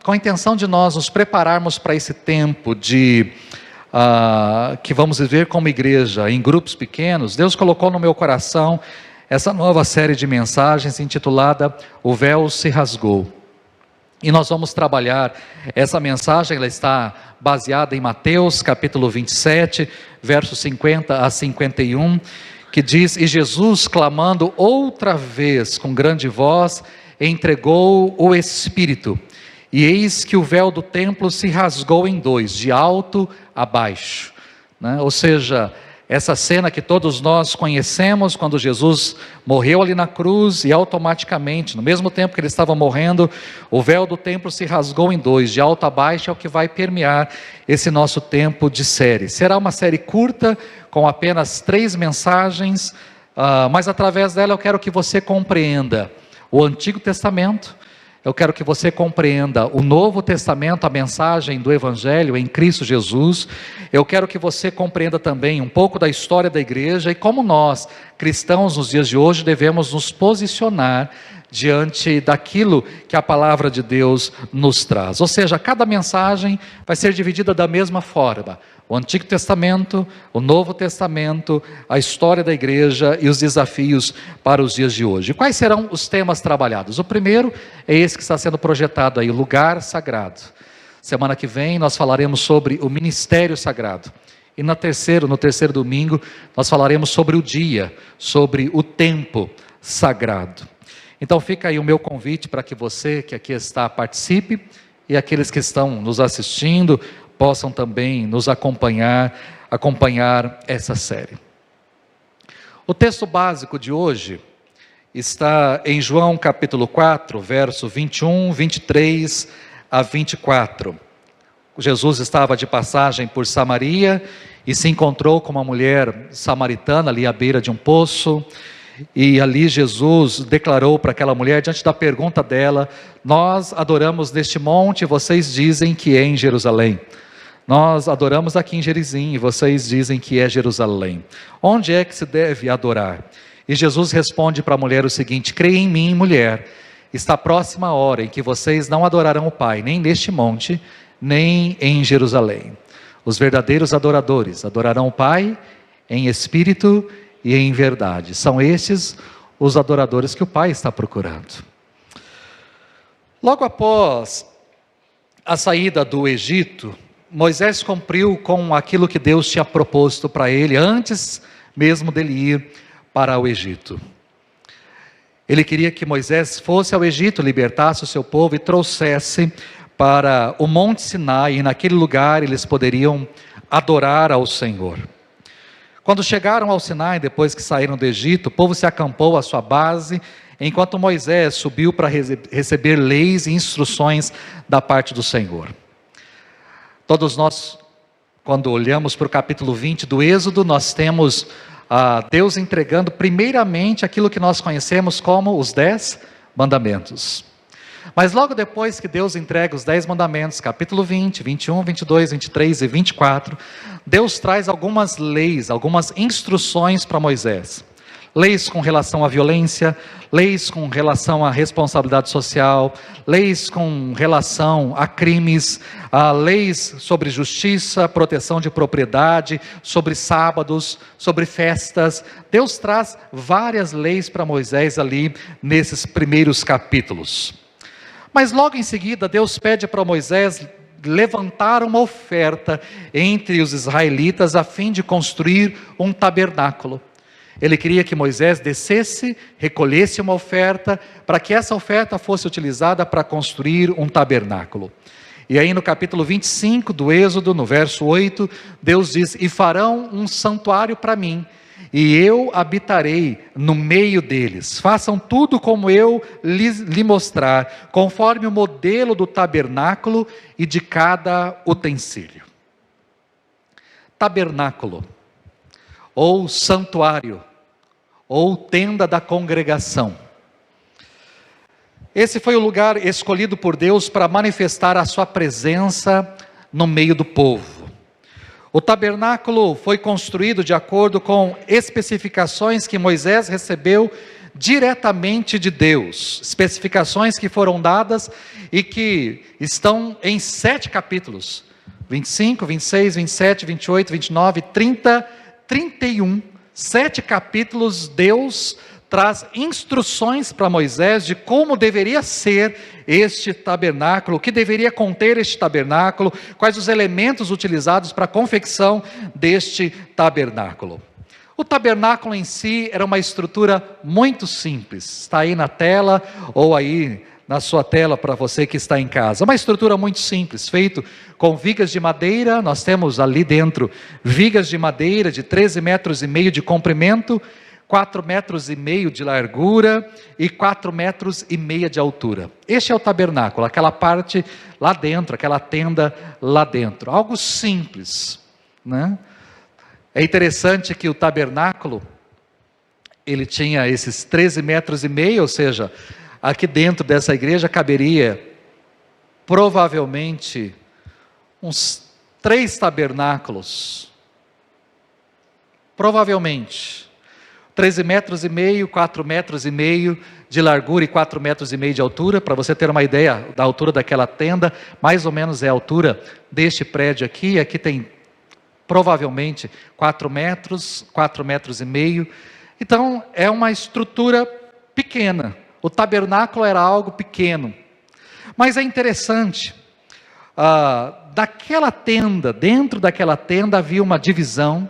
com a intenção de nós nos prepararmos para esse tempo que vamos viver como igreja em grupos pequenos, Deus colocou no meu coração essa nova série de mensagens intitulada O Véu se Rasgou. E nós vamos trabalhar essa mensagem, ela está baseada em Mateus capítulo 27, versos 50 a 51, que diz: E Jesus, clamando outra vez com grande voz, entregou o Espírito. E eis que o véu do templo se rasgou em dois, de alto a baixo. Ou seja, essa cena que todos nós conhecemos, quando Jesus morreu ali na cruz e automaticamente, no mesmo tempo que ele estava morrendo, o véu do templo se rasgou em dois, de alto a baixo, é o que vai permear esse nosso tempo de série. Será uma série curta, com apenas 3 mensagens, mas através dela eu quero que você compreenda o Antigo Testamento, eu quero que você compreenda o Novo Testamento, a mensagem do Evangelho em Cristo Jesus. Eu quero que você compreenda também um pouco da história da igreja e como nós, cristãos nos dias de hoje, devemos nos posicionar diante daquilo que a palavra de Deus nos traz. Ou seja, cada mensagem vai ser dividida da mesma forma: o Antigo Testamento, o Novo Testamento, a história da igreja e os desafios para os dias de hoje. Quais serão os temas trabalhados? O primeiro é esse que está sendo projetado aí, o lugar sagrado. Semana que vem nós falaremos sobre o ministério sagrado. E no terceiro domingo, nós falaremos sobre o dia, sobre o tempo sagrado. Então fica aí o meu convite para que você que aqui está participe, e aqueles que estão nos assistindo possam também nos acompanhar essa série. O texto básico de hoje está em João capítulo 4, verso 21, 23 a 24. Jesus estava de passagem por Samaria e se encontrou com uma mulher samaritana ali à beira de um poço. E ali Jesus declarou para aquela mulher, diante da pergunta dela: nós adoramos neste monte, vocês dizem que é em Jerusalém. Nós adoramos aqui em Gerizim, e vocês dizem que é Jerusalém. Onde é que se deve adorar? E Jesus responde para a mulher o seguinte: creia em mim, mulher, está próxima a hora em que vocês não adorarão o Pai, nem neste monte, nem em Jerusalém. Os verdadeiros adoradores adorarão o Pai em espírito e em verdade. São estes os adoradores que o Pai está procurando. Logo após a saída do Egito, Moisés cumpriu com aquilo que Deus tinha proposto para ele, antes mesmo dele ir para o Egito. Ele queria que Moisés fosse ao Egito, libertasse o seu povo e trouxesse para o Monte Sinai, e naquele lugar eles poderiam adorar ao Senhor. Quando chegaram ao Sinai, depois que saíram do Egito, o povo se acampou à sua base, enquanto Moisés subiu para receber leis e instruções da parte do Senhor. Todos nós, quando olhamos para o capítulo 20 do Êxodo, nós temos Deus entregando primeiramente aquilo que nós conhecemos como os 10 mandamentos. Mas logo depois que Deus entrega os 10 mandamentos, capítulo 20, 21, 22, 23 e 24, Deus traz algumas leis, algumas instruções para Moisés. Leis com relação à violência, leis com relação à responsabilidade social, leis com relação a crimes, leis sobre justiça, proteção de propriedade, sobre sábados, sobre festas. Deus traz várias leis para Moisés ali nesses primeiros capítulos. Mas logo em seguida, Deus pede para Moisés levantar uma oferta entre os israelitas a fim de construir um tabernáculo. Ele queria que Moisés descesse, recolhesse uma oferta, para que essa oferta fosse utilizada para construir um tabernáculo. E aí no capítulo 25 do Êxodo, no verso 8, Deus diz: e farão um santuário para mim, e eu habitarei no meio deles. Façam tudo como eu lhe mostrar, conforme o modelo do tabernáculo e de cada utensílio. Tabernáculo, ou santuário, ou tenda da congregação. Esse foi o lugar escolhido por Deus para manifestar a sua presença no meio do povo. O tabernáculo foi construído de acordo com especificações que Moisés recebeu diretamente de Deus, especificações que foram dadas e que estão em 7 capítulos, 25, 26, 27, 28, 29, 30, 31, 7 capítulos. Deus traz instruções para Moisés de como deveria ser este tabernáculo, o que deveria conter este tabernáculo, quais os elementos utilizados para a confecção deste tabernáculo. O tabernáculo em si era uma estrutura muito simples, está aí na tela ou aí na sua tela para você que está em casa. Uma estrutura muito simples, feito com vigas de madeira. Nós temos ali dentro vigas de madeira de 13,5 metros de comprimento, 4,5 metros de largura e 4,5 metros de altura. Este é o tabernáculo, aquela parte lá dentro, aquela tenda lá dentro. Algo simples, né? É interessante que o tabernáculo, ele tinha esses 13,5 metros, ou seja, aqui dentro dessa igreja caberia provavelmente uns 3 tabernáculos. Provavelmente. 13,5 metros, 4,5 metros de largura e 4,5 metros de altura. Para você ter uma ideia da altura daquela tenda, mais ou menos é a altura deste prédio aqui. Aqui tem provavelmente 4 metros, 4,5 metros. Então é uma estrutura pequena. O tabernáculo era algo pequeno. Mas é interessante, daquela tenda, dentro daquela tenda havia uma divisão,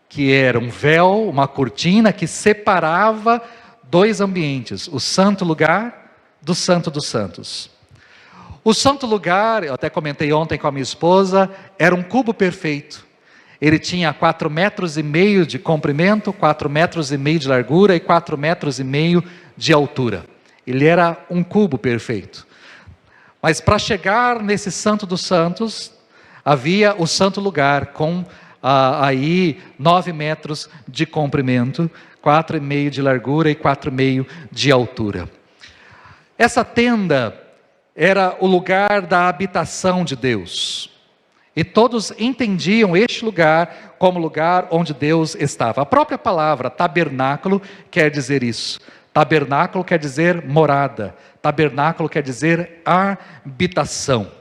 que era um véu, uma cortina que separava 2 ambientes, o santo lugar do santo dos santos. O santo lugar, eu até comentei ontem com a minha esposa, era um cubo perfeito. Ele tinha 4,5 metros de comprimento, 4,5 metros de largura e 4,5 metros de altura. Ele era um cubo perfeito. Mas para chegar nesse santo dos santos, havia o santo lugar com aí 9 metros de comprimento, 4,5 de largura e 4,5 de altura. Essa tenda era o lugar da habitação de Deus. E todos entendiam este lugar como lugar onde Deus estava. A própria palavra tabernáculo quer dizer isso. Tabernáculo quer dizer morada. Tabernáculo quer dizer habitação.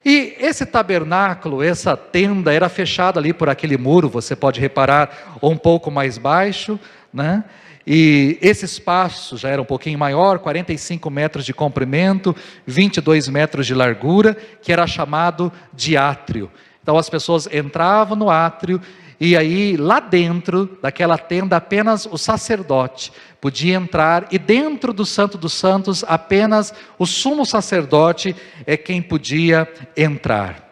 E esse tabernáculo, essa tenda, era fechada ali por aquele muro, você pode reparar, um pouco mais baixo, né? E esse espaço já era um pouquinho maior, 45 metros de comprimento, 22 metros de largura, que era chamado de átrio. Então as pessoas entravam no átrio, e aí lá dentro daquela tenda apenas o sacerdote podia entrar, e dentro do Santo dos Santos apenas o sumo sacerdote é quem podia entrar.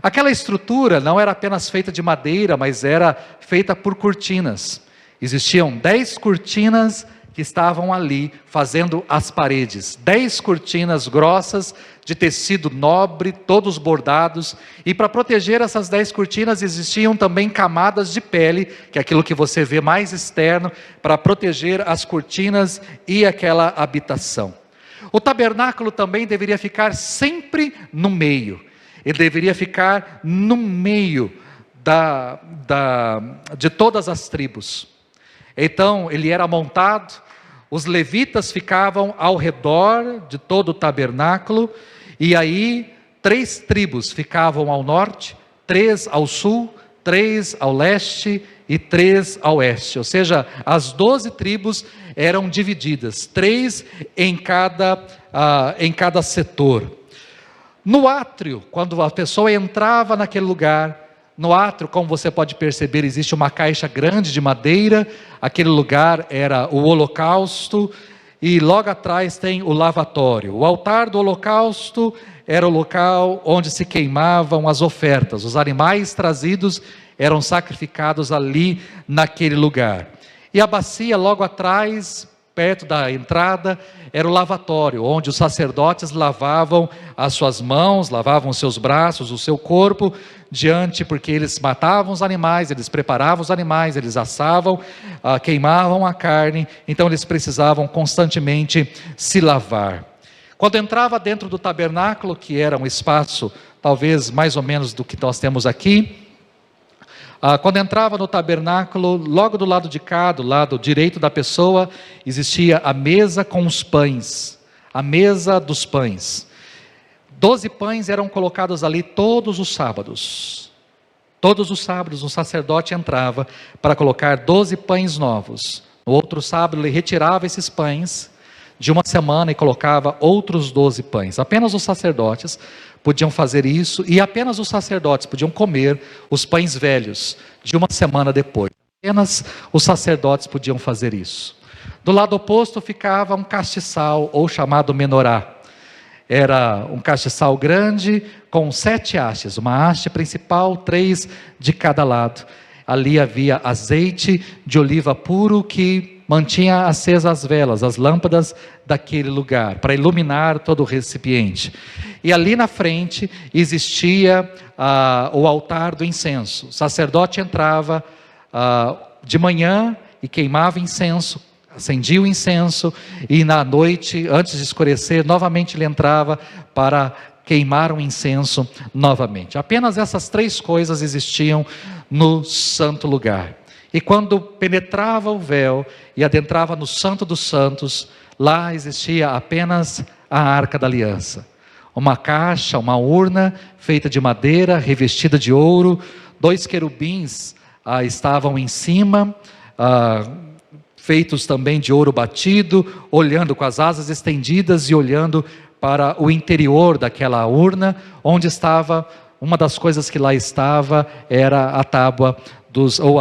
Aquela estrutura não era apenas feita de madeira, mas era feita por cortinas. Existiam 10 cortinas que estavam ali fazendo as paredes, 10 cortinas grossas de tecido nobre, todos bordados, e para proteger essas 10 cortinas existiam também camadas de pele, que é aquilo que você vê mais externo, para proteger as cortinas e aquela habitação. O tabernáculo também deveria ficar sempre no meio, ele deveria ficar no meio de todas as tribos. Então ele era montado, os levitas ficavam ao redor de todo o tabernáculo, e aí 3 tribos ficavam ao norte, 3 ao sul, 3 ao leste e 3 ao oeste. Ou seja, as 12 tribos eram divididas, 3 em cada setor. No átrio, quando a pessoa entrava naquele lugar, no átrio, como você pode perceber, existe uma caixa grande de madeira. Aquele lugar era o holocausto, e logo atrás tem o lavatório. O altar do holocausto era o local onde se queimavam as ofertas. Os animais trazidos eram sacrificados ali naquele lugar. E a bacia logo atrás, perto da entrada, era o lavatório, onde os sacerdotes lavavam as suas mãos, lavavam os seus braços, o seu corpo, porque eles matavam os animais, eles preparavam os animais, eles assavam, queimavam a carne, então eles precisavam constantemente se lavar. Quando entrava dentro do tabernáculo, que era um espaço talvez mais ou menos do que nós temos aqui, Quando entrava no tabernáculo, logo do lado de cá, do lado direito da pessoa, existia a mesa com os pães, a mesa dos pães. 12 pães eram colocados ali todos os sábados. Todos os sábados o sacerdote entrava para colocar 12 pães novos. No outro sábado ele retirava esses pães de uma semana e colocava outros 12 pães. Apenas os sacerdotes podiam fazer isso, e apenas os sacerdotes podiam comer os pães velhos de uma semana depois. Apenas os sacerdotes podiam fazer isso. Do lado oposto ficava um castiçal, ou chamado menorá. Era um castiçal grande com 7 hastes, uma haste principal, 3 de cada lado. Ali havia azeite de oliva puro que mantinha acesas as velas, as lâmpadas daquele lugar, para iluminar todo o recipiente. E ali na frente existia o altar do incenso. O sacerdote entrava de manhã e queimava incenso, acendia o incenso, e na noite, antes de escurecer, novamente ele entrava para queimar um incenso novamente. Apenas essas 3 coisas existiam no santo lugar. E quando penetrava o véu e adentrava no Santo dos Santos, lá existia apenas a Arca da Aliança. Uma caixa, uma urna feita de madeira, revestida de ouro. 2 querubins estavam em cima, feitos também de ouro batido, olhando com as asas estendidas e olhando para o interior daquela urna, onde estava, uma das coisas que lá estava, era a tábua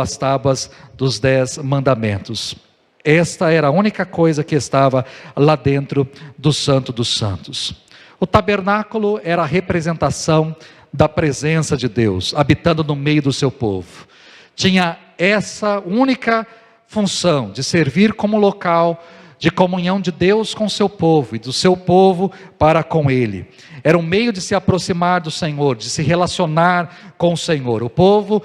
as tábuas dos 10 mandamentos. Esta era a única coisa que estava lá dentro do Santo dos Santos. O tabernáculo era a representação da presença de Deus, habitando no meio do seu povo. Tinha essa única função de servir como local de comunhão de Deus com o seu povo e do seu povo para com Ele. Era um meio de se aproximar do Senhor, de se relacionar com o Senhor. O povo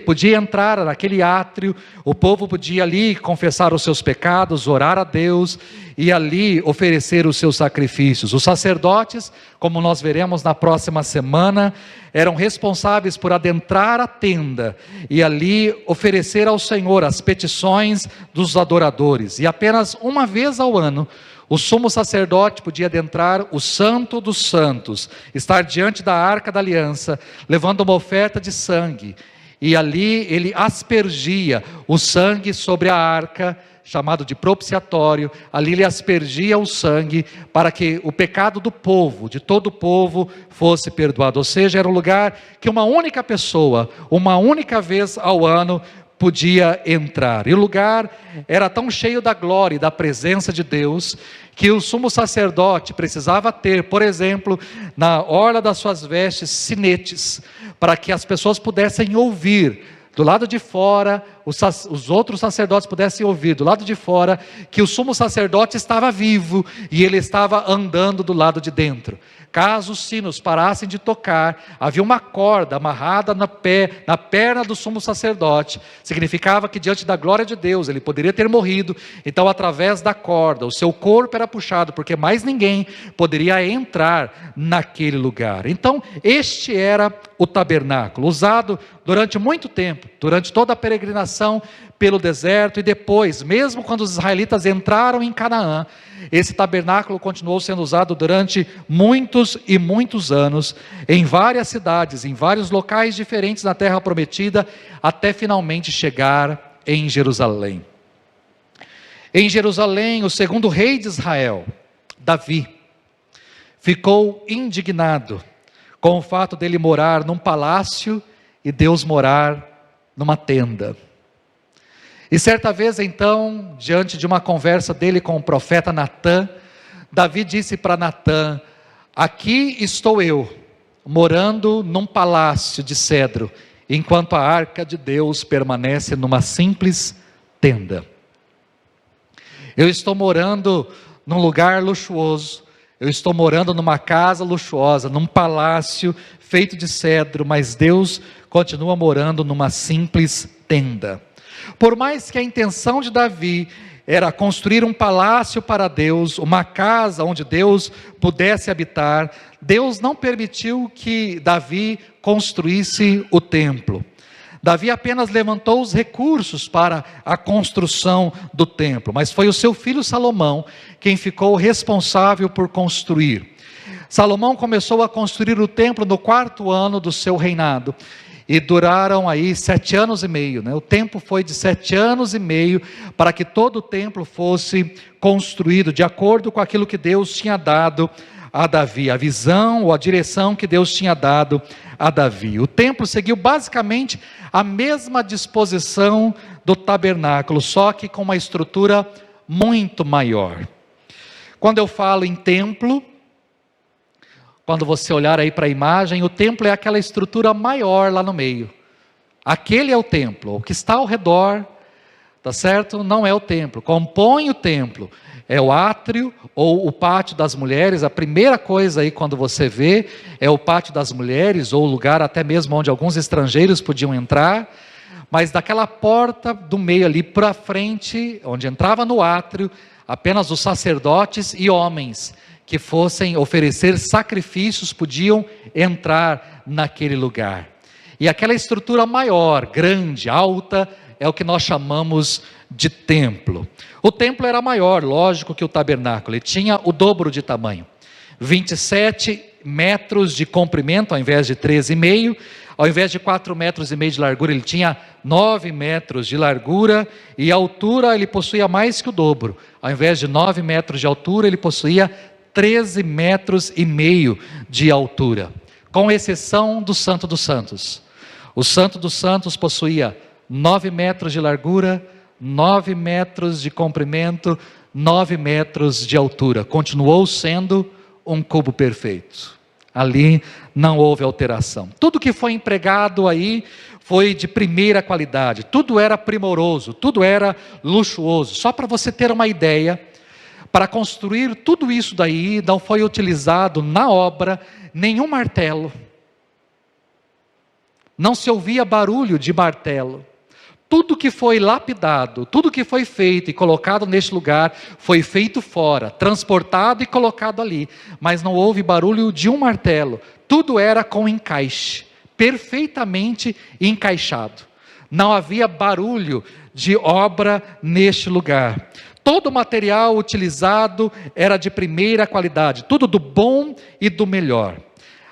podia entrar naquele átrio, o povo podia ali confessar os seus pecados, orar a Deus e ali oferecer os seus sacrifícios. Os sacerdotes, como nós veremos na próxima semana, eram responsáveis por adentrar a tenda e ali oferecer ao Senhor as petições dos adoradores. E apenas uma vez ao ano, o sumo sacerdote podia adentrar o Santo dos Santos, estar diante da Arca da Aliança, levando uma oferta de sangue. E ali ele aspergia o sangue sobre a arca, chamado de propiciatório. Ali ele aspergia o sangue para que o pecado do povo, de todo o povo, fosse perdoado. Ou seja, era um lugar que uma única pessoa, uma única vez ao ano, podia entrar. E o lugar era tão cheio da glória e da presença de Deus, que o sumo sacerdote precisava ter, por exemplo, na orla das suas vestes, sinetes, para que as pessoas pudessem ouvir do lado de fora, os outros sacerdotes pudessem ouvir do lado de fora, que o sumo sacerdote estava vivo e ele estava andando do lado de dentro. Caso os sinos parassem de tocar, havia uma corda amarrada na perna do sumo sacerdote. Significava que diante da glória de Deus ele poderia ter morrido. Então, através da corda, o seu corpo era puxado, porque mais ninguém poderia entrar naquele lugar. Então, este era o tabernáculo, usado durante muito tempo, durante toda a peregrinação pelo deserto, e depois, mesmo quando os israelitas entraram em Canaã, esse tabernáculo continuou sendo usado durante muitos e muitos anos, em várias cidades, em vários locais diferentes na Terra Prometida, até finalmente chegar em Jerusalém. Em Jerusalém, o segundo rei de Israel, Davi, ficou indignado com o fato dele morar num palácio e Deus morar numa tenda. E certa vez então, diante de uma conversa dele com o profeta Natã, Davi disse para Natã: aqui estou eu, morando num palácio de cedro, enquanto a arca de Deus permanece numa simples tenda. Eu estou morando num lugar luxuoso, eu estou morando numa casa luxuosa, num palácio feito de cedro, mas Deus continua morando numa simples tenda. Por mais que a intenção de Davi era construir um palácio para Deus, uma casa onde Deus pudesse habitar, Deus não permitiu que Davi construísse o templo. Davi apenas levantou os recursos para a construção do templo, mas foi o seu filho Salomão quem ficou responsável por construir. Salomão começou a construir o templo no 4º ano do seu reinado, e duraram aí 7 anos e meio, né? O tempo foi de 7 anos e meio, para que todo o templo fosse construído, de acordo com aquilo que Deus tinha dado a Davi, a visão ou a direção que Deus tinha dado a Davi. O templo seguiu basicamente a mesma disposição do tabernáculo, só que com uma estrutura muito maior. Quando eu falo em templo, quando você olhar aí para a imagem, o templo é aquela estrutura maior lá no meio. Aquele é o templo. O que está ao redor, tá certo? Não é o templo. Compõe o templo. É o átrio ou o pátio das mulheres. A primeira coisa aí quando você vê é o pátio das mulheres, ou o lugar até mesmo onde alguns estrangeiros podiam entrar. Mas daquela porta do meio ali para frente, onde entrava no átrio, apenas os sacerdotes e homens que fossem oferecer sacrifícios podiam entrar naquele lugar. E aquela estrutura maior, grande, alta, é o que nós chamamos de templo. O templo era maior, lógico, que o tabernáculo. Ele tinha o dobro de tamanho. 27 metros de comprimento, ao invés de 13,5. Ao invés de 4,5 metros de largura, ele tinha 9 metros de largura. E a altura, ele possuía mais que o dobro. Ao invés de 9 metros de altura, ele possuía 13,5 metros de altura. Com exceção do Santo dos Santos. O Santo dos Santos possuía 9 metros de largura, 9 metros de comprimento, 9 metros de altura. Continuou sendo um cubo perfeito. Ali não houve alteração. Tudo que foi empregado aí foi de primeira qualidade. Tudo era primoroso, tudo era luxuoso. Só para você ter uma ideia, para construir tudo isso daí, não foi utilizado na obra nenhum martelo. Não se ouvia barulho de martelo. Tudo que foi lapidado, tudo que foi feito e colocado neste lugar, foi feito fora, transportado e colocado ali. Mas não houve barulho de um martelo. Tudo era com encaixe, perfeitamente encaixado. Não havia barulho de obra neste lugar. Todo o material utilizado era de primeira qualidade, tudo do bom e do melhor.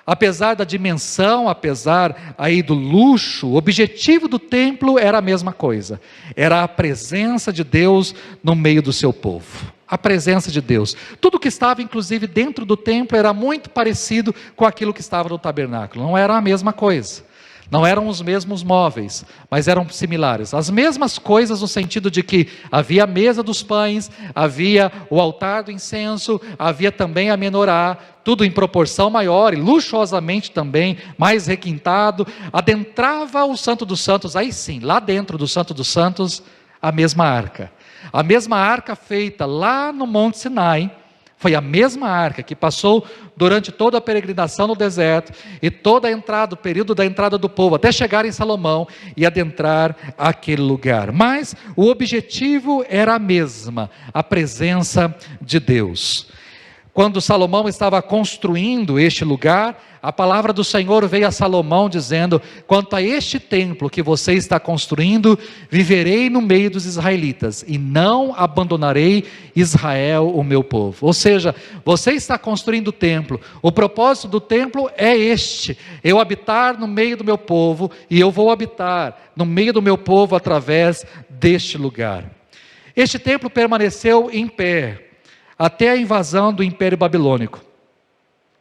Apesar da dimensão, apesar aí do luxo, o objetivo do templo era a mesma coisa. Era a presença de Deus no meio do seu povo. A presença de Deus. Tudo que estava inclusive dentro do templo era muito parecido com aquilo que estava no tabernáculo. Não era a mesma coisa. Não eram os mesmos móveis, mas eram similares. As mesmas coisas no sentido de que havia a mesa dos pães, havia o altar do incenso, havia também a menorá, tudo em proporção maior e luxuosamente também, mais requintado. Adentrava o Santo dos Santos, aí sim, lá dentro do Santo dos Santos, a mesma arca. A mesma arca feita lá no Monte Sinai. Foi a mesma arca que passou durante toda a peregrinação no deserto e toda a entrada, o período da entrada do povo, até chegar em Salomão e adentrar aquele lugar. Mas o objetivo era a mesma, a presença de Deus. Quando Salomão estava construindo este lugar, a palavra do Senhor veio a Salomão dizendo: quanto a este templo que você está construindo, viverei no meio dos israelitas e não abandonarei Israel, o meu povo. Ou seja, você está construindo o templo, o propósito do templo é este: eu habitar no meio do meu povo, e eu vou habitar no meio do meu povo através deste lugar. Este templo permaneceu em pé até a invasão do Império Babilônico.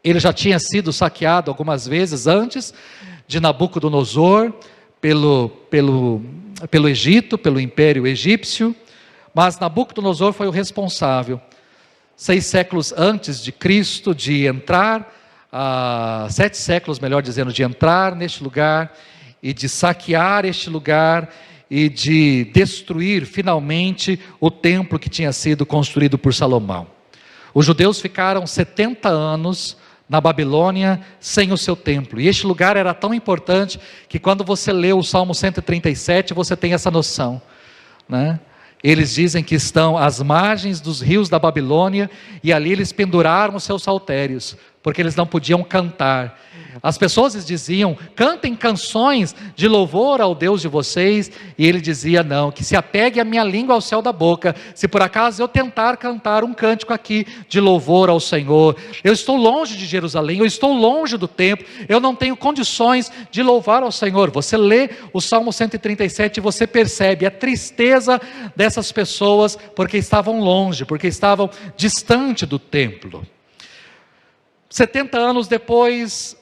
Ele já tinha sido saqueado algumas vezes antes de Nabucodonosor pelo Egito, pelo Império Egípcio, mas Nabucodonosor foi o responsável, 6 séculos antes de Cristo, de entrar, 7 séculos, melhor dizendo, de entrar neste lugar e de saquear este lugar e de destruir finalmente o templo que tinha sido construído por Salomão. Os judeus ficaram 70 anos na Babilônia sem o seu templo, e este lugar era tão importante que quando você lê o Salmo 137, você tem essa noção, né? Eles dizem que estão às margens dos rios da Babilônia, e ali eles penduraram os seus saltérios, porque eles não podiam cantar. As pessoas diziam: cantem canções de louvor ao Deus de vocês. E ele dizia: não, que se apegue a minha língua ao céu da boca, se por acaso eu tentar cantar um cântico aqui de louvor ao Senhor. Eu estou longe de Jerusalém, eu estou longe do templo, eu não tenho condições de louvar ao Senhor. Você lê o Salmo 137 e você percebe a tristeza dessas pessoas, porque estavam longe, porque estavam distante do templo. 70 anos depois,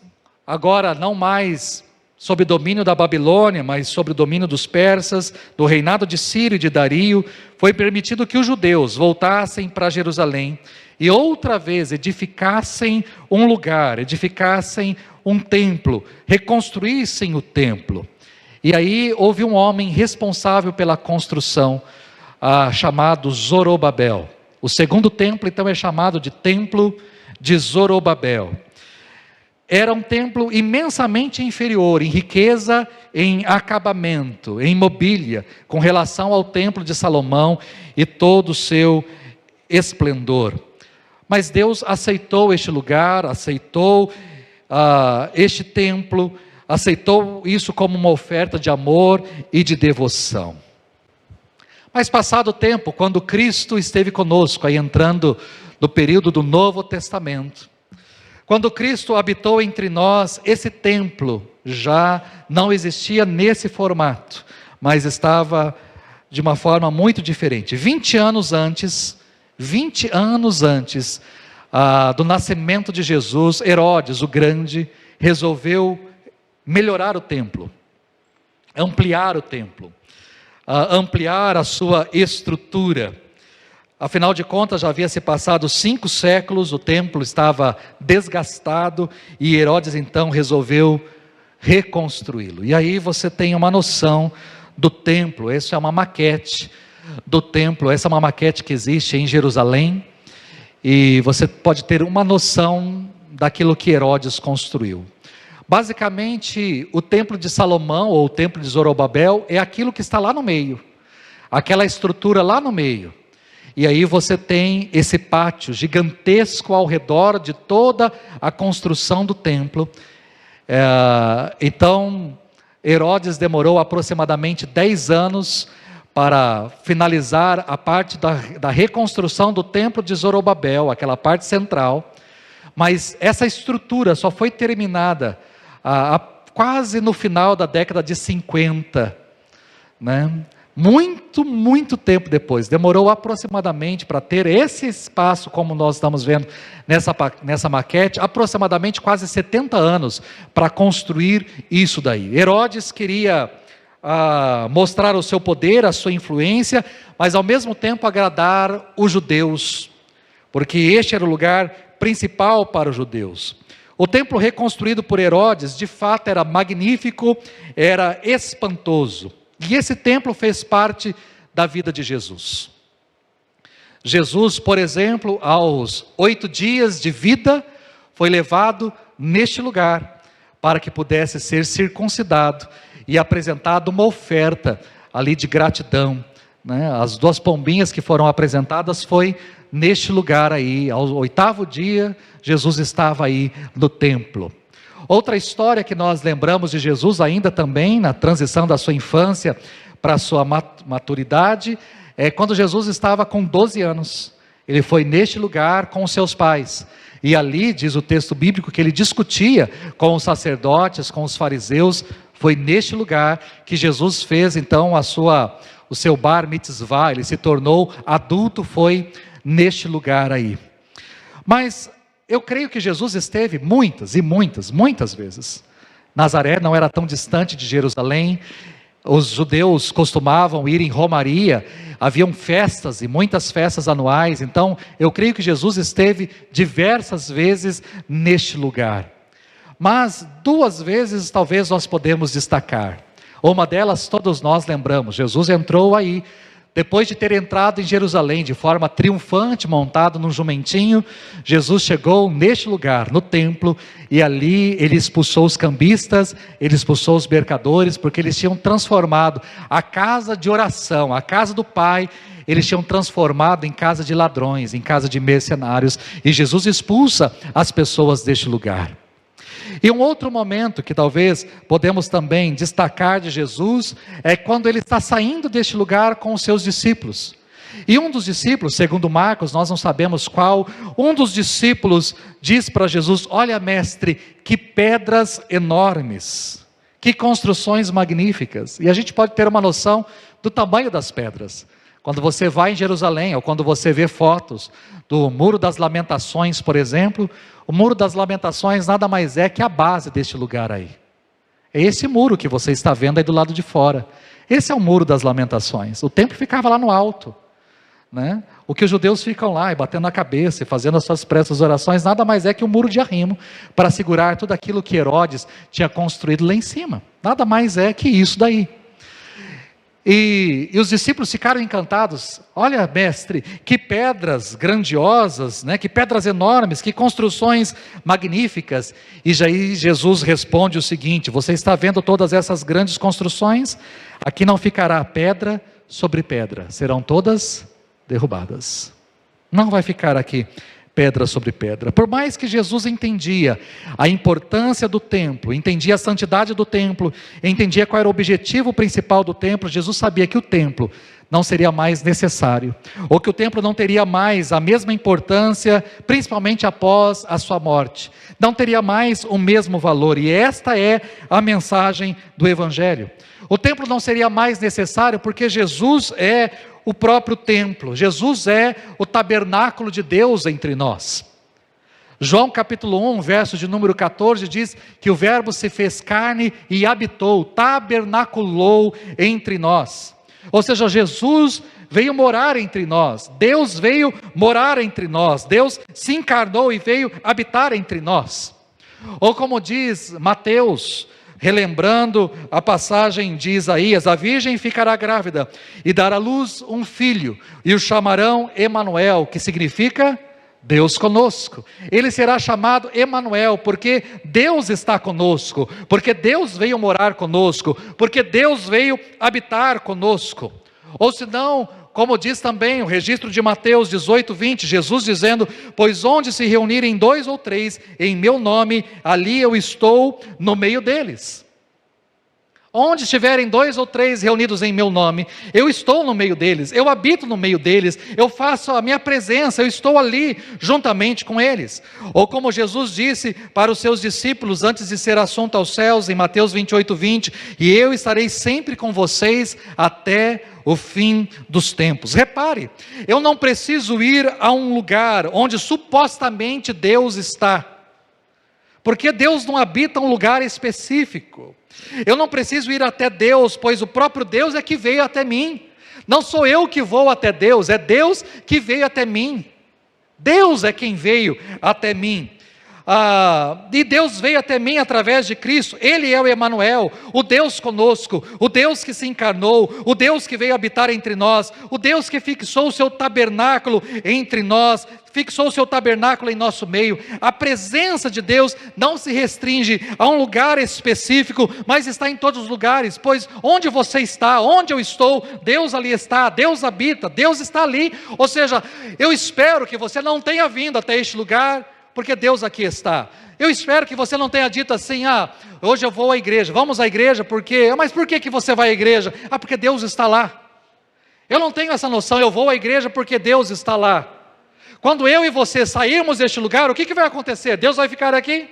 agora não mais sob o domínio da Babilônia, mas sob o domínio dos persas, do reinado de Ciro e de Dario, foi permitido que os judeus voltassem para Jerusalém e outra vez edificassem um lugar, edificassem um templo, reconstruíssem o templo. E aí houve um homem responsável pela construção, chamado Zorobabel. O segundo templo então é chamado de Templo de Zorobabel. Era um templo imensamente inferior em riqueza, em acabamento, em mobília, com relação ao templo de Salomão e todo o seu esplendor. Mas Deus aceitou este lugar, aceitou este templo, aceitou isso como uma oferta de amor e de devoção. Mas passado o tempo, quando Cristo esteve conosco, aí entrando no período do Novo Testamento, quando Cristo habitou entre nós, esse templo já não existia nesse formato, mas estava de uma forma muito diferente. 20 anos antes do nascimento de Jesus, Herodes, o Grande, resolveu melhorar o templo, ampliar o templo, ampliar a sua estrutura. Afinal de contas, já havia se passado 5 séculos, o templo estava desgastado e Herodes então resolveu reconstruí-lo. E aí você tem uma noção do templo. Essa é uma maquete do templo, essa é uma maquete que existe em Jerusalém, e você pode ter uma noção daquilo que Herodes construiu. Basicamente, o templo de Salomão, ou o templo de Zorobabel, é aquilo que está lá no meio, aquela estrutura lá no meio. E aí você tem esse pátio gigantesco ao redor de toda a construção do templo. Então, Herodes demorou aproximadamente 10 anos para finalizar a parte da reconstrução do templo de Zorobabel, aquela parte central. Mas essa estrutura só foi terminada quase no final da década de 50, né? Muito tempo depois, demorou aproximadamente para ter esse espaço, como nós estamos vendo nessa maquete, aproximadamente quase 70 anos para construir isso daí. Herodes queria mostrar o seu poder, a sua influência, mas ao mesmo tempo agradar os judeus, porque este era o lugar principal para os judeus. O templo reconstruído por Herodes, de fato, era magnífico, era espantoso. E esse templo fez parte da vida de Jesus. Jesus, por exemplo, aos 8 dias de vida, foi levado neste lugar, para que pudesse ser circuncidado e apresentado uma oferta ali de gratidão, né? As 2 pombinhas que foram apresentadas foi neste lugar aí. Ao 8º dia, Jesus estava aí no templo. Outra história que nós lembramos de Jesus ainda também, na transição da sua infância para a sua maturidade, é quando Jesus estava com 12 anos. Ele foi neste lugar com os seus pais. E ali, diz o texto bíblico, que ele discutia com os sacerdotes, com os fariseus. Foi neste lugar que Jesus fez então o seu bar mitzvah. Ele se tornou adulto, foi neste lugar aí. Mas eu creio que Jesus esteve muitas vezes. Nazaré não era tão distante de Jerusalém. Os judeus costumavam ir em romaria, haviam festas e muitas festas anuais. Então eu creio que Jesus esteve diversas vezes neste lugar. Mas 2 vezes talvez nós podemos destacar. Uma delas todos nós lembramos. Jesus entrou aí, depois de ter entrado em Jerusalém de forma triunfante, montado num jumentinho. Jesus chegou neste lugar, no templo, e ali ele expulsou os cambistas, ele expulsou os mercadores, porque eles tinham transformado a casa de oração, a casa do Pai, eles tinham transformado em casa de ladrões, em casa de mercenários, e Jesus expulsa as pessoas deste lugar. E um outro momento que talvez podemos também destacar de Jesus, é quando ele está saindo deste lugar com os seus discípulos. E um dos discípulos, segundo Marcos, nós não sabemos qual, um dos discípulos diz para Jesus: olha, mestre, que pedras enormes, que construções magníficas. E a gente pode ter uma noção do tamanho das pedras. Quando você vai em Jerusalém, ou quando você vê fotos do Muro das Lamentações, por exemplo, o Muro das Lamentações nada mais é que a base deste lugar aí. É esse muro que você está vendo aí do lado de fora. Esse é o Muro das Lamentações. O templo ficava lá no alto, né? O que os judeus ficam lá, e batendo na cabeça, e fazendo as suas preces, orações, nada mais é que o muro de arrimo, para segurar tudo aquilo que Herodes tinha construído lá em cima. Nada mais é que isso daí. E os discípulos ficaram encantados. Olha, mestre, que pedras grandiosas, né? Que pedras enormes, que construções magníficas. E aí Jesus responde o seguinte: você está vendo todas essas grandes construções? Aqui não ficará pedra sobre pedra, serão todas derrubadas. Não vai ficar aqui pedra sobre pedra. Por mais que Jesus entendia a importância do templo, entendia a santidade do templo, entendia qual era o objetivo principal do templo, Jesus sabia que o templo não seria mais necessário, ou que o templo não teria mais a mesma importância, principalmente após a sua morte, não teria mais o mesmo valor. E esta é a mensagem do Evangelho. O templo não seria mais necessário porque Jesus é o próprio templo. Jesus é o tabernáculo de Deus entre nós. João capítulo 1, verso de número 14, diz que o verbo se fez carne e habitou, tabernaculou entre nós. Ou seja, Jesus veio morar entre nós, Deus veio morar entre nós, Deus se encarnou e veio habitar entre nós. Ou como diz Mateus, relembrando a passagem de Isaías: a virgem ficará grávida e dará à luz um filho, e o chamarão Emanuel, que significa Deus conosco. Ele será chamado Emanuel, porque Deus está conosco, porque Deus veio morar conosco, porque Deus veio habitar conosco. Ou senão, como diz também o registro de Mateus 18, 20, Jesus dizendo: pois onde se reunirem 2 ou 3 em meu nome, ali eu estou no meio deles. Onde estiverem 2 ou 3 reunidos em meu nome, eu estou no meio deles, eu habito no meio deles, eu faço a minha presença, eu estou ali juntamente com eles. Ou como Jesus disse para os seus discípulos antes de ser assunto aos céus, em Mateus 28, 20, e eu estarei sempre com vocês até o fim dos tempos. Repare, eu não preciso ir a um lugar onde supostamente Deus está, porque Deus não habita um lugar específico. Eu não preciso ir até Deus, pois o próprio Deus é que veio até mim. Não sou eu que vou até Deus, é Deus que veio até mim. Deus é quem veio até mim. E Deus veio até mim através de Cristo. Ele é o Emanuel, o Deus conosco, o Deus que se encarnou, o Deus que veio habitar entre nós, o Deus que fixou o seu tabernáculo entre nós, fixou o seu tabernáculo em nosso meio. A presença de Deus não se restringe a um lugar específico, mas está em todos os lugares, pois onde você está, onde eu estou, Deus ali está, Deus habita, Deus está ali. Ou seja, eu espero que você não tenha vindo até este lugar porque Deus aqui está. Eu espero que você não tenha dito assim: hoje eu vou à igreja, vamos à igreja, porque... mas por que você vai à igreja? Porque Deus está lá. Eu não tenho essa noção, eu vou à igreja porque Deus está lá. Quando eu e você sairmos deste lugar, o que vai acontecer? Deus vai ficar aqui?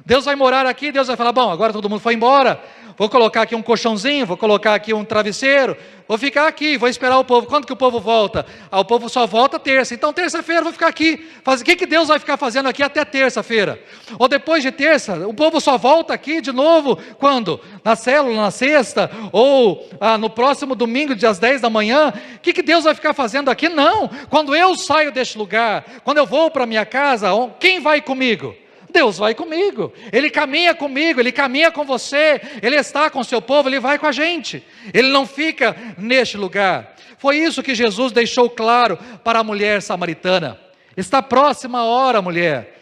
Deus vai morar aqui? Deus vai falar: bom, agora todo mundo foi embora, vou colocar aqui um colchãozinho, vou colocar aqui um travesseiro, vou ficar aqui, vou esperar o povo. Quando que o povo volta? O povo só volta terça, então terça-feira eu vou ficar aqui. O que Deus vai ficar fazendo aqui até terça-feira? Ou depois de terça, o povo só volta aqui de novo, quando? Na célula, na sexta, ou no próximo domingo, às 10 da manhã. O que Deus vai ficar fazendo aqui? Não, quando eu saio deste lugar, quando eu vou para minha casa, quem vai comigo? Deus vai comigo, Ele caminha comigo, Ele caminha com você, Ele está com o seu povo, Ele vai com a gente, Ele não fica neste lugar. Foi isso que Jesus deixou claro para a mulher samaritana: está próxima a hora, mulher,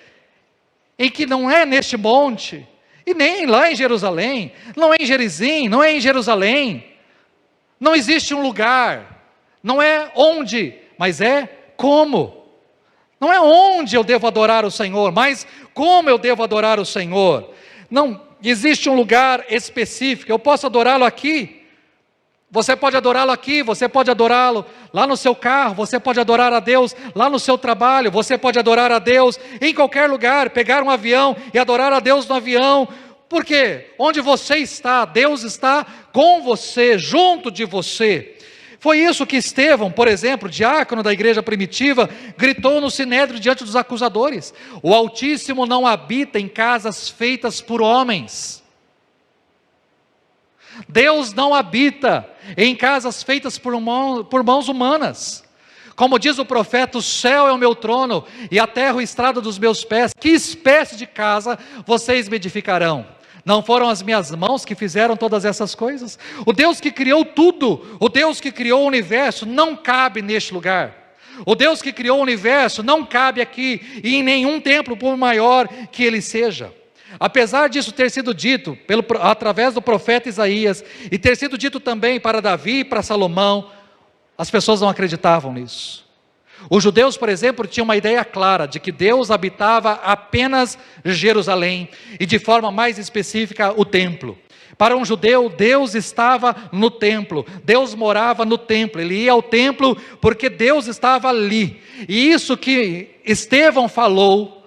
em que não é neste monte, e nem lá em Jerusalém, não é em Gerizim, não é em Jerusalém, não existe um lugar, não é onde, mas é como. Não é onde eu devo adorar o Senhor, mas como eu devo adorar o Senhor. não existe um lugar específico. Eu posso adorá-lo aqui, você pode adorá-lo aqui, você pode adorá-lo lá no seu carro, você pode adorar a Deus lá no seu trabalho, você pode adorar a Deus em qualquer lugar, pegar um avião e adorar a Deus no avião. Por quê? Onde você está, Deus está com você, junto de você. Foi isso que Estevão, por exemplo, diácono da igreja primitiva, gritou no sinédrio diante dos acusadores: o Altíssimo não habita em casas feitas por homens. Deus não habita em casas feitas por mãos humanas. Como diz o profeta, o céu é o meu trono e a terra o estrado dos meus pés. Que espécie de casa vocês me edificarão? Não foram as minhas mãos que fizeram todas essas coisas? O Deus que criou tudo, o Deus que criou o universo, não cabe neste lugar. O Deus que criou o universo não cabe aqui e em nenhum templo, por maior que ele seja. Apesar disso ter sido dito através do profeta Isaías, e ter sido dito também para Davi e para Salomão, as pessoas não acreditavam nisso. Os judeus, por exemplo, tinham uma ideia clara de que Deus habitava apenas Jerusalém, e de forma mais específica o templo. Para um judeu, Deus estava no templo, Deus morava no templo, ele ia ao templo porque Deus estava ali. E isso que Estevão falou,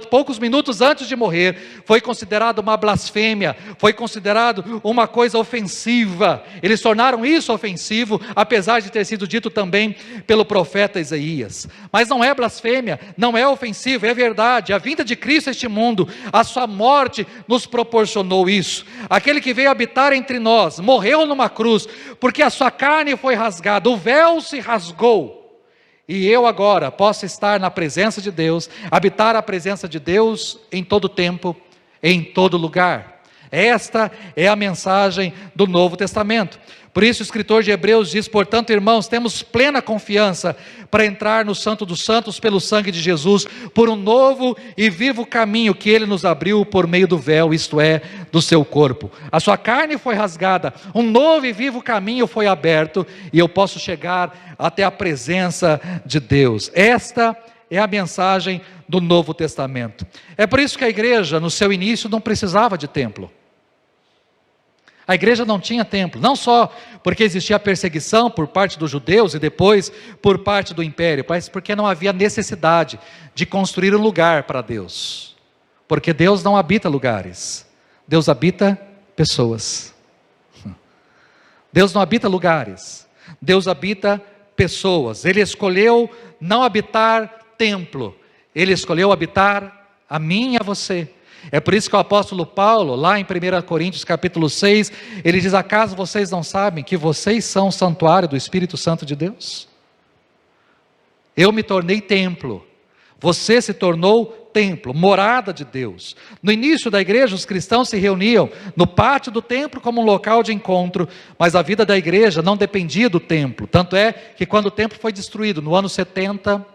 poucos minutos antes de morrer, foi considerado uma blasfêmia, foi considerado uma coisa ofensiva. Eles tornaram isso ofensivo, apesar de ter sido dito também pelo profeta Isaías. Mas não é blasfêmia, não é ofensivo, é verdade. A vinda de Cristo a este mundo, a sua morte nos proporcionou isso. Aquele que veio habitar entre nós, morreu numa cruz, porque a sua carne foi rasgada, o véu se rasgou. E eu agora posso estar na presença de Deus, habitar a presença de Deus em todo tempo, em todo lugar. Esta é a mensagem do Novo Testamento. Por isso o escritor de Hebreus diz: portanto, irmãos, temos plena confiança para entrar no Santo dos Santos pelo sangue de Jesus, por um novo e vivo caminho que Ele nos abriu por meio do véu, isto é, do seu corpo. A sua carne foi rasgada, um novo e vivo caminho foi aberto, e eu posso chegar até a presença de Deus. Esta é a mensagem do Novo Testamento. É por isso que a igreja, no seu início, não precisava de templo. A igreja não tinha templo, não só porque existia perseguição por parte dos judeus e depois por parte do império, mas porque não havia necessidade de construir um lugar para Deus. Porque Deus não habita lugares, Deus habita pessoas. Deus não habita lugares, Deus habita pessoas. Ele escolheu não habitar templo, Ele escolheu habitar a mim e a você. É por isso que o apóstolo Paulo, lá em 1 Coríntios capítulo 6, ele diz: acaso vocês não sabem que vocês são o santuário do Espírito Santo de Deus? Eu me tornei templo, você se tornou templo, morada de Deus. No início da igreja, os cristãos se reuniam no pátio do templo como um local de encontro, mas a vida da igreja não dependia do templo. Tanto é que quando o templo foi destruído, no ano 70,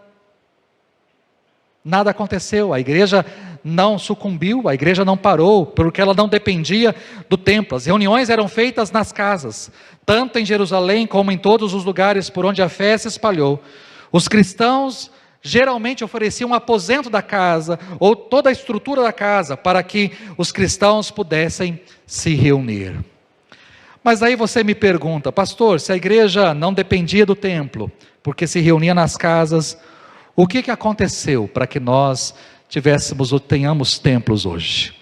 nada aconteceu, a igreja não sucumbiu, a igreja não parou, porque ela não dependia do templo. As reuniões eram feitas nas casas, tanto em Jerusalém como em todos os lugares por onde a fé se espalhou. Os cristãos geralmente ofereciam um aposento da casa, ou toda a estrutura da casa, para que os cristãos pudessem se reunir. Mas aí você me pergunta: pastor, se a igreja não dependia do templo, porque se reunia nas casas, o que aconteceu para que nós tivéssemos ou tenhamos templos hoje?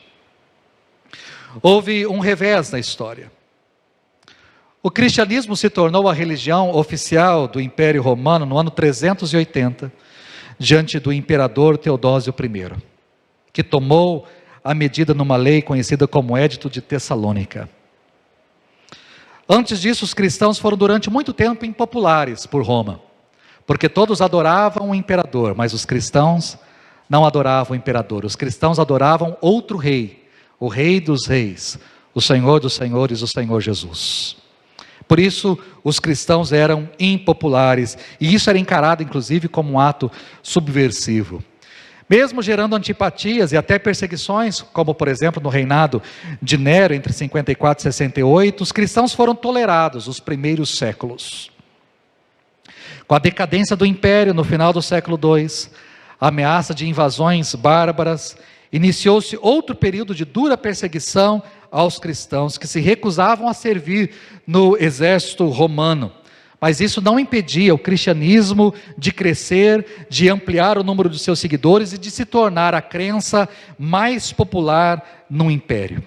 Houve um revés na história. O cristianismo se tornou a religião oficial do Império Romano no ano 380, diante do imperador Teodósio I, que tomou a medida numa lei conhecida como Édito de Tessalônica. Antes disso, os cristãos foram durante muito tempo impopulares por Roma, porque todos adoravam o imperador, mas os cristãos não adoravam o imperador. Os cristãos adoravam outro rei, o Rei dos Reis, o Senhor dos Senhores, o Senhor Jesus. Por isso, os cristãos eram impopulares, e isso era encarado inclusive como um ato subversivo. Mesmo gerando antipatias e até perseguições, como por exemplo no reinado de Nero, entre 54 e 68, os cristãos foram tolerados os primeiros séculos. Com a decadência do império no final do século II, a ameaça de invasões bárbaras Iniciou-se outro período de dura perseguição aos cristãos que se recusavam a servir no exército romano. Mas isso não impedia o cristianismo de crescer, de ampliar o número de seus seguidores e de se tornar a crença mais popular no império.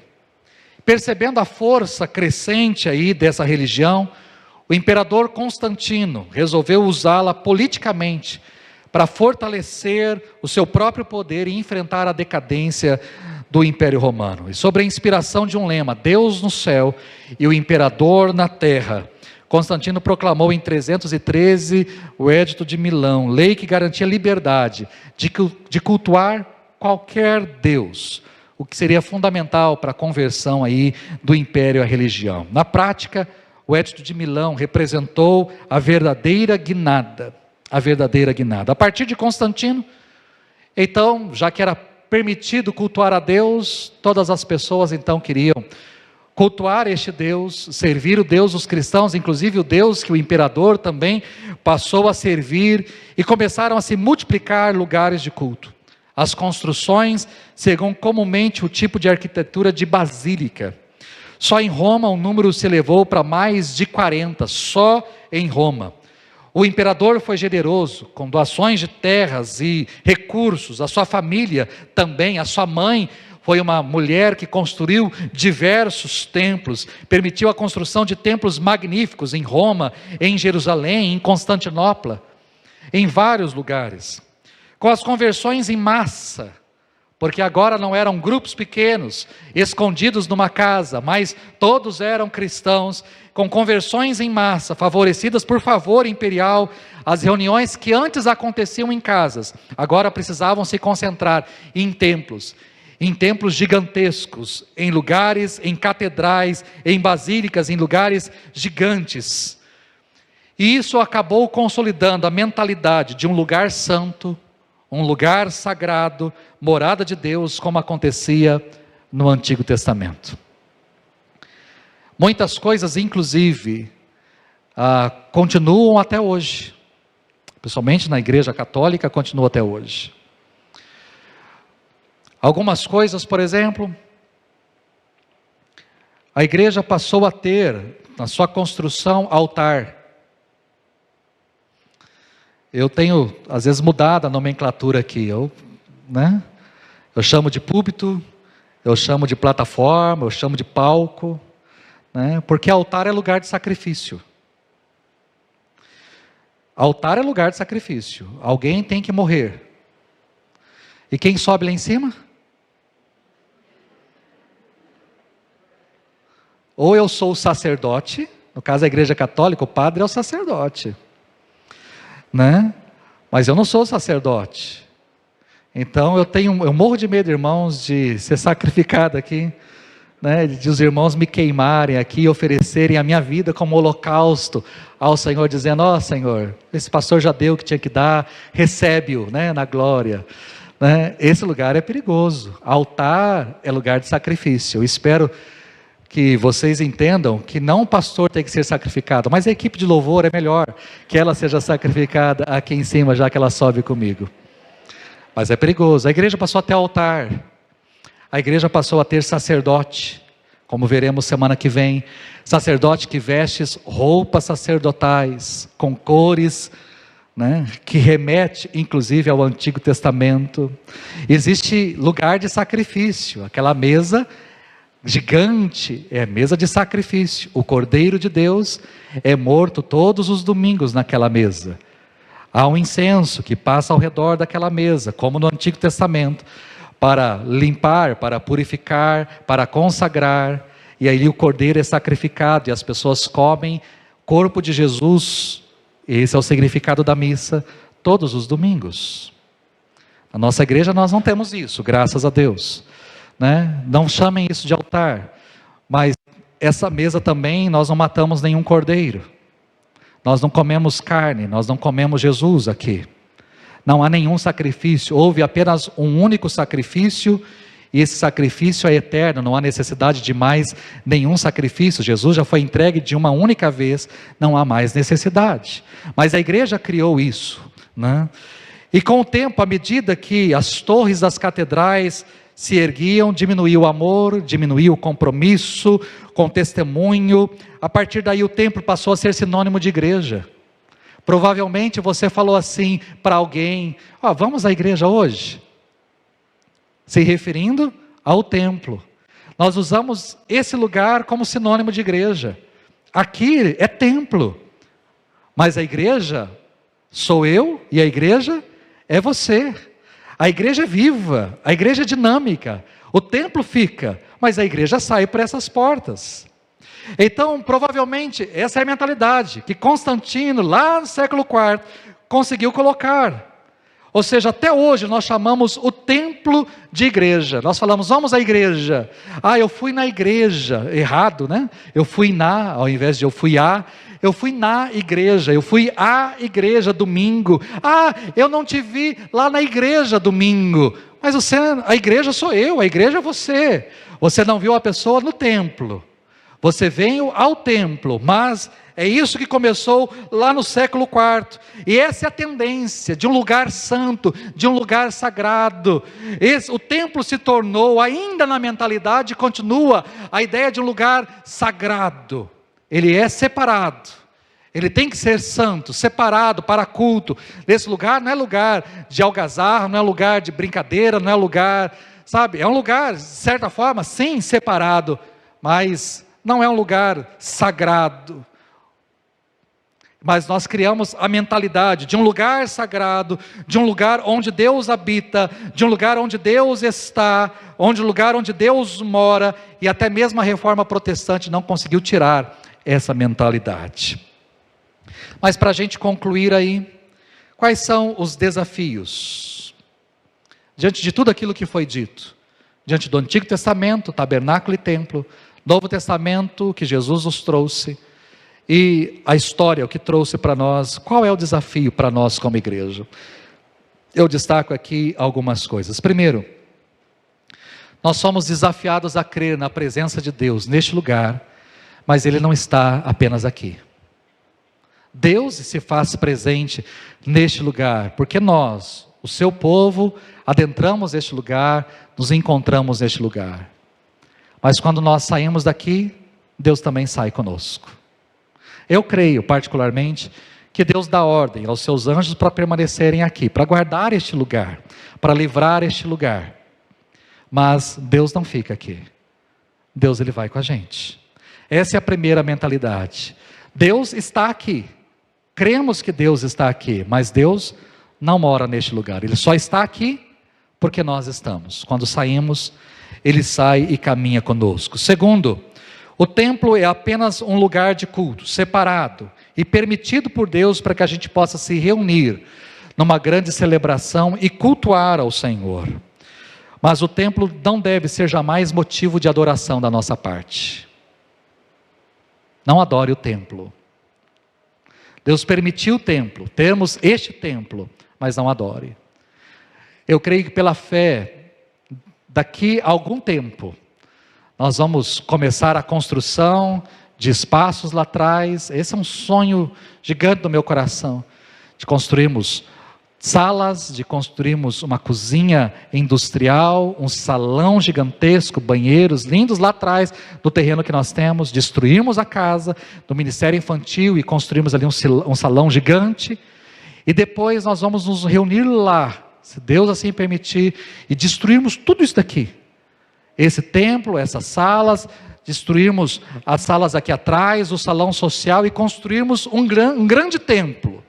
Percebendo a força crescente aí dessa religião, o imperador Constantino resolveu usá-la politicamente para fortalecer o seu próprio poder e enfrentar a decadência do Império Romano. E sob a inspiração de um lema, Deus no céu e o imperador na terra, Constantino proclamou em 313 o Edito de Milão, lei que garantia liberdade de cultuar qualquer Deus, o que seria fundamental para a conversão aí do império à religião. Na prática, o Edito de Milão representou a verdadeira guinada. A partir de Constantino, então, já que era permitido cultuar a Deus, todas as pessoas então queriam cultuar este Deus, servir o Deus dos cristãos, inclusive o Deus que o imperador também passou a servir, e começaram a se multiplicar lugares de culto. As construções seguiam comumente o tipo de arquitetura de basílica. Só em Roma o número se elevou para mais de 40, só em Roma. O imperador foi generoso, com doações de terras e recursos, a sua família também, a sua mãe foi uma mulher que construiu diversos templos, permitiu a construção de templos magníficos em Roma, em Jerusalém, em Constantinopla, em vários lugares. Com as conversões em massa, porque agora não eram grupos pequenos, escondidos numa casa, mas todos eram cristãos, com conversões em massa, favorecidas por favor imperial, as reuniões que antes aconteciam em casas, agora precisavam se concentrar em templos gigantescos, em lugares, em catedrais, em basílicas, em lugares gigantes. E isso acabou consolidando a mentalidade de um lugar santo, um lugar sagrado, morada de Deus, como acontecia no Antigo Testamento. Muitas coisas, inclusive, continuam até hoje, principalmente na Igreja Católica, continuam até hoje. Algumas coisas, por exemplo, a igreja passou a ter, na sua construção, altar. Eu tenho, às vezes, mudado a nomenclatura aqui. Eu chamo de púlpito, eu chamo de plataforma, eu chamo de palco, porque altar é lugar de sacrifício. Altar é lugar de sacrifício. Alguém tem que morrer. E quem sobe lá em cima? Ou eu sou o sacerdote, no caso da Igreja Católica, o padre é o sacerdote, mas eu não sou o sacerdote. Então eu morro de medo, irmãos, de ser sacrificado aqui, de os irmãos me queimarem aqui, oferecerem a minha vida como holocausto ao Senhor, dizendo, ó Senhor, esse pastor já deu o que tinha que dar, recebe-o na glória. Esse lugar é perigoso. Altar é lugar de sacrifício. Eu espero que vocês entendam que não o pastor tem que ser sacrificado, mas a equipe de louvor é melhor que ela seja sacrificada aqui em cima, já que ela sobe comigo. Mas é perigoso. A igreja passou a ter altar, a igreja passou a ter sacerdote, como veremos semana que vem, sacerdote que veste roupas sacerdotais, com cores, que remete inclusive ao Antigo Testamento. Existe lugar de sacrifício, aquela mesa gigante é mesa de sacrifício. O Cordeiro de Deus é morto todos os domingos naquela mesa. Há um incenso que passa ao redor daquela mesa, como no Antigo Testamento, para limpar, para purificar, para consagrar. E aí o Cordeiro é sacrificado e as pessoas comem o corpo de Jesus. Esse é o significado da missa todos os domingos. Na nossa igreja nós não temos isso, graças a Deus. Não chamem isso de altar, mas essa mesa também nós não matamos nenhum cordeiro, nós não comemos carne, nós não comemos Jesus aqui, não há nenhum sacrifício, houve apenas um único sacrifício, e esse sacrifício é eterno, não há necessidade de mais nenhum sacrifício, Jesus já foi entregue de uma única vez, não há mais necessidade, mas a igreja criou isso, E com o tempo, à medida que as torres das catedrais se erguiam, diminuía o amor, diminuía o compromisso com o testemunho. A partir daí o templo passou a ser sinônimo de igreja. Provavelmente você falou assim para alguém: vamos à igreja hoje? Se referindo ao templo. Nós usamos esse lugar como sinônimo de igreja. Aqui é templo, mas a igreja sou eu e a igreja é você. A igreja é viva, a igreja é dinâmica. O templo fica, mas a igreja sai por essas portas. Então, provavelmente, essa é a mentalidade que Constantino, lá no século IV, conseguiu colocar. Ou seja, até hoje nós chamamos o templo de igreja. Nós falamos, vamos à igreja. Eu fui na igreja. Errado, né? Eu fui na, ao invés de eu fui à. Eu fui na igreja, eu fui à igreja domingo. Eu não te vi lá na igreja domingo. Mas a igreja sou eu, a igreja é você. Você não viu a pessoa no templo. Você veio ao templo, mas é isso que começou lá no século IV. E essa é a tendência de um lugar santo, de um lugar sagrado. O templo se tornou, ainda na mentalidade, continua a ideia de um lugar sagrado. Ele é separado. Ele tem que ser santo, separado para culto. Esse lugar não é lugar de algazarra, não é lugar de brincadeira, não é lugar, sabe? É um lugar, de certa forma, sim, separado, mas não é um lugar sagrado. Mas nós criamos a mentalidade de um lugar sagrado, de um lugar onde Deus habita, de um lugar onde Deus está, um lugar onde Deus mora, e até mesmo a reforma protestante não conseguiu tirar essa mentalidade. Mas para a gente concluir aí, quais são os desafios? Diante de tudo aquilo que foi dito, diante do Antigo Testamento, tabernáculo e templo, Novo Testamento que Jesus nos trouxe, e a história, o que trouxe para nós, qual é o desafio para nós como igreja? Eu destaco aqui algumas coisas. Primeiro, nós somos desafiados a crer na presença de Deus neste lugar, mas Ele não está apenas aqui. Deus se faz presente neste lugar, porque nós, o seu povo, adentramos este lugar, nos encontramos neste lugar. Mas quando nós saímos daqui, Deus também sai conosco. Eu creio particularmente que Deus dá ordem aos seus anjos para permanecerem aqui, para guardar este lugar, para livrar este lugar. Mas Deus não fica aqui. Deus, Ele vai com a gente. Essa é a primeira mentalidade. Deus está aqui. Cremos que Deus está aqui, mas Deus não mora neste lugar. Ele só está aqui porque nós estamos. Quando saímos, Ele sai e caminha conosco. Segundo, o templo é apenas um lugar de culto, separado e permitido por Deus para que a gente possa se reunir numa grande celebração e cultuar ao Senhor. Mas o templo não deve ser jamais motivo de adoração da nossa parte. Não adore o templo. Deus permitiu o templo, temos este templo, mas não adore. Eu creio que pela fé, daqui a algum tempo, nós vamos começar a construção de espaços lá atrás. Esse é um sonho gigante do meu coração, de construirmos salas, de construirmos uma cozinha industrial, um salão gigantesco, banheiros lindos lá atrás do terreno que nós temos, destruirmos a casa do Ministério Infantil e construirmos ali um salão gigante, e depois nós vamos nos reunir lá, se Deus assim permitir, e destruirmos tudo isso daqui, esse templo, essas salas, destruirmos as salas aqui atrás, o salão social, e construirmos um grande templo.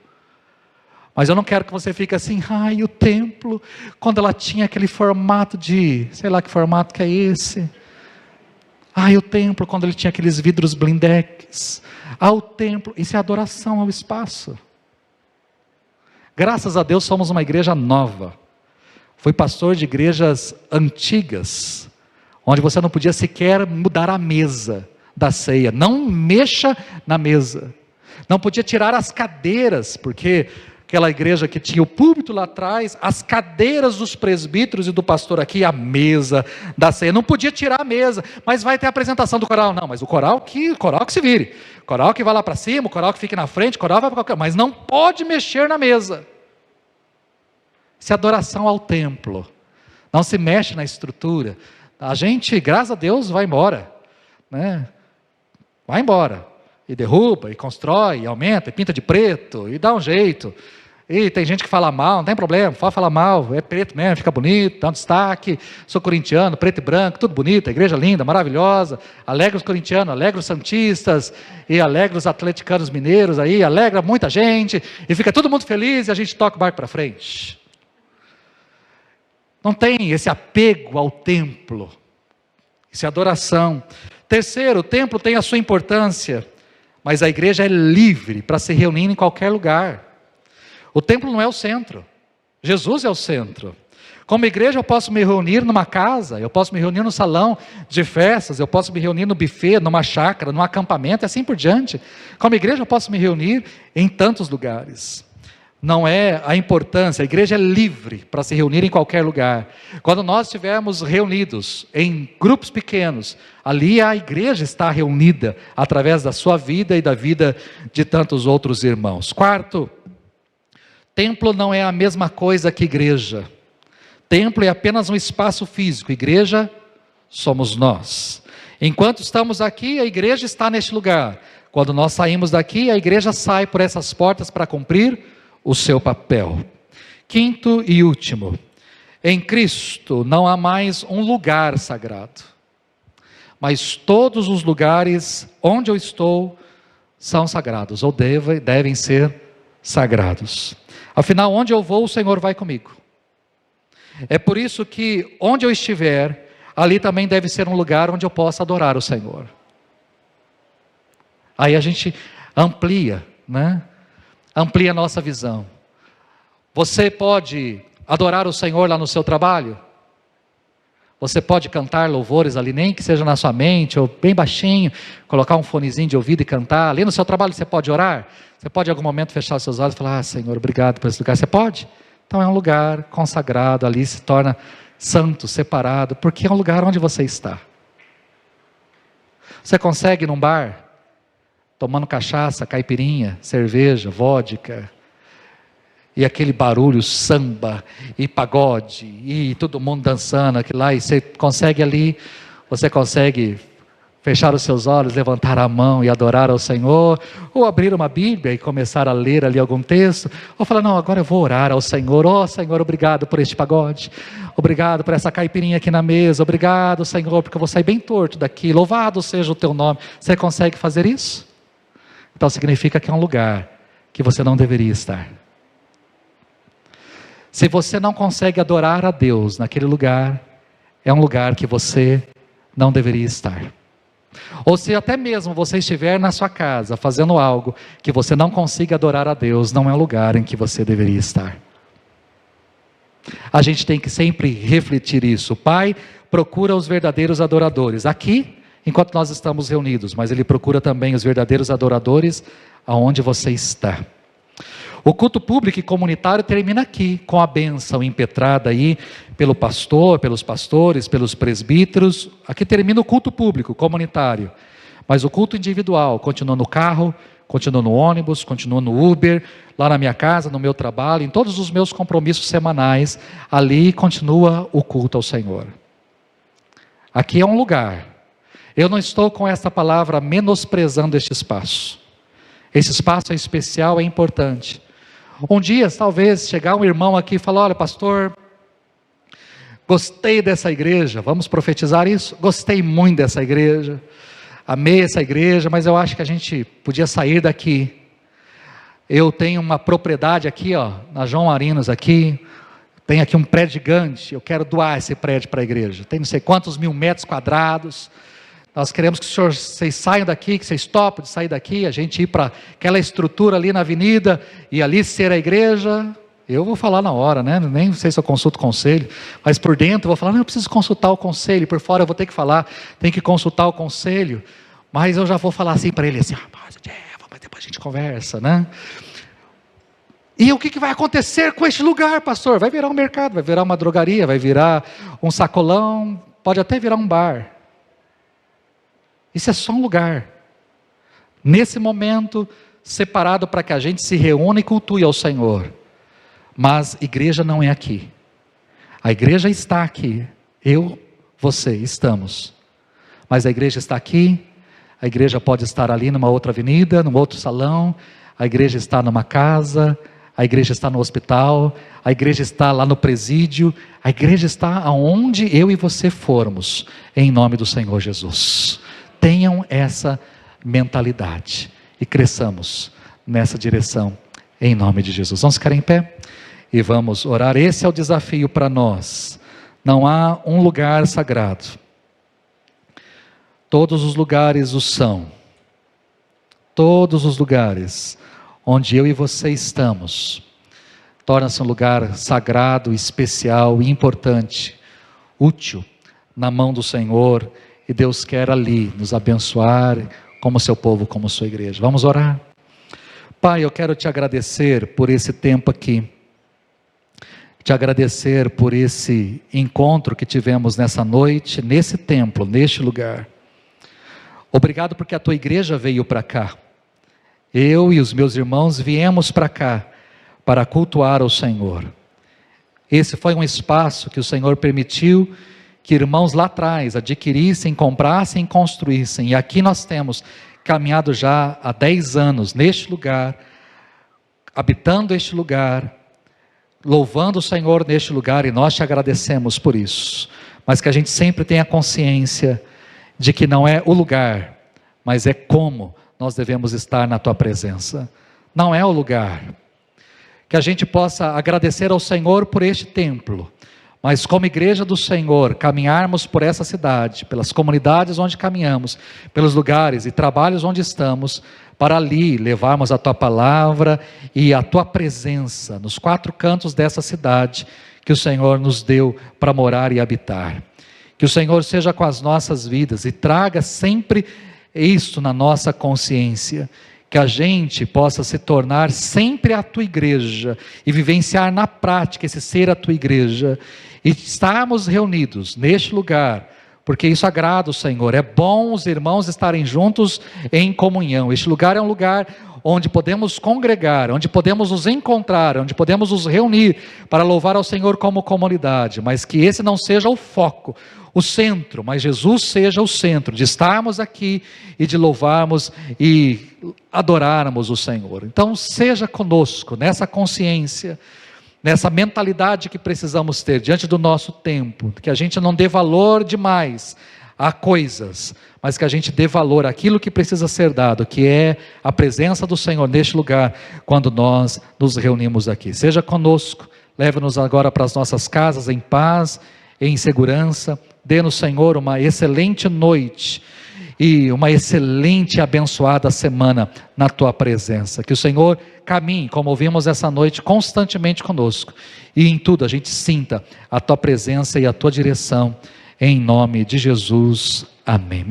Mas eu não quero que você fique assim, o templo, quando ela tinha aquele formato de, sei lá que formato que é esse. O templo, quando ele tinha aqueles vidros blindex. O templo, isso é adoração ao espaço. Graças a Deus somos uma igreja nova. Fui pastor de igrejas antigas, onde você não podia sequer mudar a mesa da ceia. Não mexa na mesa. Não podia tirar as cadeiras, porque aquela igreja que tinha o púlpito lá atrás, as cadeiras dos presbíteros e do pastor aqui, a mesa da ceia, não podia tirar a mesa, mas vai ter a apresentação do coral, não, mas o coral que se vire, coral que vai lá para cima, o coral que fique na frente, o coral vai para qualquer, mas não pode mexer na mesa. Isso é adoração ao templo. não se mexe na estrutura. A gente, graças a Deus, vai embora, né? Vai embora, e derruba, e constrói, e aumenta, e pinta de preto, e dá um jeito. E tem gente que fala mal, não tem problema, pode falar mal, é preto mesmo, fica bonito, dá um destaque, sou corintiano, preto e branco, tudo bonito, a igreja linda, maravilhosa, alegra os corintianos, alegra os santistas, e alegra os atleticanos mineiros aí, alegra muita gente, e fica todo mundo feliz, e a gente toca o barco para frente. Não tem esse apego ao templo, essa adoração. Terceiro, o templo tem a sua importância, mas a igreja é livre para se reunir em qualquer lugar. O templo não é o centro, Jesus é o centro. Como igreja eu posso me reunir numa casa, eu posso me reunir no salão de festas, eu posso me reunir no buffet, numa chácara, num acampamento e assim por diante. Como igreja eu posso me reunir em tantos lugares. Não é a importância, a igreja é livre para se reunir em qualquer lugar. Quando nós estivermos reunidos em grupos pequenos, ali a igreja está reunida através da sua vida e da vida de tantos outros irmãos. Quarto, templo não é a mesma coisa que igreja. Templo é apenas um espaço físico, igreja somos nós. Enquanto estamos aqui, a igreja está neste lugar. Quando nós saímos daqui, a igreja sai por essas portas para cumprir o seu papel. Quinto e último, em Cristo não há mais um lugar sagrado, mas todos os lugares onde eu estou são sagrados, ou devem ser sagrados. Afinal, onde eu vou, o Senhor vai comigo. É por isso que onde eu estiver, ali também deve ser um lugar onde eu possa adorar o Senhor. Aí a gente amplia, né? Amplia a nossa visão. Você pode adorar o Senhor lá no seu trabalho? Você pode cantar louvores ali, nem que seja na sua mente, ou bem baixinho, colocar um fonezinho de ouvido e cantar. Ali no seu trabalho você pode orar? Você pode em algum momento fechar os seus olhos e falar, Senhor, obrigado por esse lugar. Você pode? Então é um lugar consagrado, ali se torna santo, separado, porque é um lugar onde você está. Você consegue ir num bar, tomando cachaça, caipirinha, cerveja, vodka, e aquele barulho, samba, e pagode, e todo mundo dançando aquilo lá, e você consegue ali, você consegue fechar os seus olhos, levantar a mão e adorar ao Senhor, ou abrir uma Bíblia e começar a ler ali algum texto, ou falar, não, agora eu vou orar ao Senhor, Senhor, obrigado por este pagode, obrigado por essa caipirinha aqui na mesa, obrigado Senhor, porque eu vou sair bem torto daqui, louvado seja o teu nome. Você consegue fazer isso? Então significa que é um lugar que você não deveria estar. Se você não consegue adorar a Deus naquele lugar, é um lugar que você não deveria estar. Ou se até mesmo você estiver na sua casa fazendo algo que você não consiga adorar a Deus, não é um lugar em que você deveria estar. A gente tem que sempre refletir isso. O Pai procura os verdadeiros adoradores aqui, enquanto nós estamos reunidos, mas Ele procura também os verdadeiros adoradores aonde você está. O culto público e comunitário termina aqui, com a bênção impetrada aí pelo pastor, pelos pastores, pelos presbíteros. Aqui termina o culto público, comunitário. Mas o culto individual continua no carro, continua no ônibus, continua no Uber, lá na minha casa, no meu trabalho, em todos os meus compromissos semanais, ali continua o culto ao Senhor. Aqui é um lugar. Eu não estou com essa palavra menosprezando este espaço. Esse espaço é especial, é importante. Um dia, talvez, chegar um irmão aqui e falar, olha pastor, gostei dessa igreja, vamos profetizar isso? Gostei muito dessa igreja, amei essa igreja, mas eu acho que a gente podia sair daqui. Eu tenho uma propriedade aqui, na João Arinos aqui, tem aqui um prédio gigante, eu quero doar esse prédio para a igreja, tem não sei quantos mil metros quadrados, nós queremos que vocês saiam daqui, que vocês topem de sair daqui, a gente ir para aquela estrutura ali na avenida, e ali ser a igreja. Eu vou falar na hora, né? Nem sei se eu consulto o conselho, mas por dentro eu vou falar, não, eu preciso consultar o conselho, por fora eu vou ter que falar, tem que consultar o conselho, mas eu já vou falar assim para ele, assim, mas depois a gente conversa, né? E o que vai acontecer com este lugar, pastor? Vai virar um mercado, vai virar uma drogaria, vai virar um sacolão, pode até virar um bar. Isso é só um lugar, nesse momento, separado para que a gente se reúna e cultue ao Senhor. Mas igreja não é aqui. A igreja está aqui, eu, você, estamos. Mas a igreja está aqui, a igreja pode estar ali numa outra avenida, num outro salão, a igreja está numa casa, a igreja está no hospital, a igreja está lá no presídio, a igreja está aonde eu e você formos, em nome do Senhor Jesus. Tenham essa mentalidade e cresçamos nessa direção, em nome de Jesus. Vamos ficar em pé e vamos orar. Esse é o desafio para nós. Não há um lugar sagrado. Todos os lugares o são. Todos os lugares onde eu e você estamos, torna-se um lugar sagrado, especial, importante, útil, na mão do Senhor, e Deus quer ali nos abençoar, como seu povo, como sua igreja. Vamos orar? Pai, eu quero te agradecer por esse tempo aqui, te agradecer por esse encontro que tivemos nessa noite, nesse templo, neste lugar. Obrigado porque a tua igreja veio para cá. Eu e os meus irmãos viemos para cá, para cultuar ao Senhor. Esse foi um espaço que o Senhor permitiu que irmãos lá atrás adquirissem, comprassem e construíssem. E aqui nós temos caminhado já há 10 anos neste lugar, habitando este lugar, louvando o Senhor neste lugar, e nós te agradecemos por isso. Mas que a gente sempre tenha consciência de que não é o lugar, mas é como nós devemos estar na tua presença. Não é o lugar. Que a gente possa agradecer ao Senhor por este templo, mas como igreja do Senhor, caminharmos por essa cidade, pelas comunidades onde caminhamos, pelos lugares e trabalhos onde estamos, para ali levarmos a tua palavra e a tua presença nos 4 cantos dessa cidade que o Senhor nos deu para morar e habitar. Que o Senhor seja com as nossas vidas e traga sempre isto na nossa consciência, que a gente possa se tornar sempre a tua igreja e vivenciar na prática esse ser a tua igreja e estarmos reunidos neste lugar, porque isso agrada o Senhor. É bom os irmãos estarem juntos em comunhão. Este lugar é um lugar onde podemos congregar, onde podemos nos encontrar, onde podemos nos reunir para louvar ao Senhor como comunidade, mas que esse não seja o foco, o centro, mas Jesus seja o centro de estarmos aqui e de louvarmos e adorarmos o Senhor. Então seja conosco nessa consciência, nessa mentalidade que precisamos ter diante do nosso tempo, que a gente não dê valor demais a coisas, mas que a gente dê valor àquilo que precisa ser dado, que é a presença do Senhor neste lugar, quando nós nos reunimos aqui. Seja conosco, leve-nos agora para as nossas casas em paz, em segurança. Dê-nos, Senhor, uma excelente noite e uma excelente e abençoada semana na tua presença. Que o Senhor caminhe, como ouvimos essa noite, constantemente conosco, e em tudo a gente sinta a tua presença e a tua direção, em nome de Jesus, amém.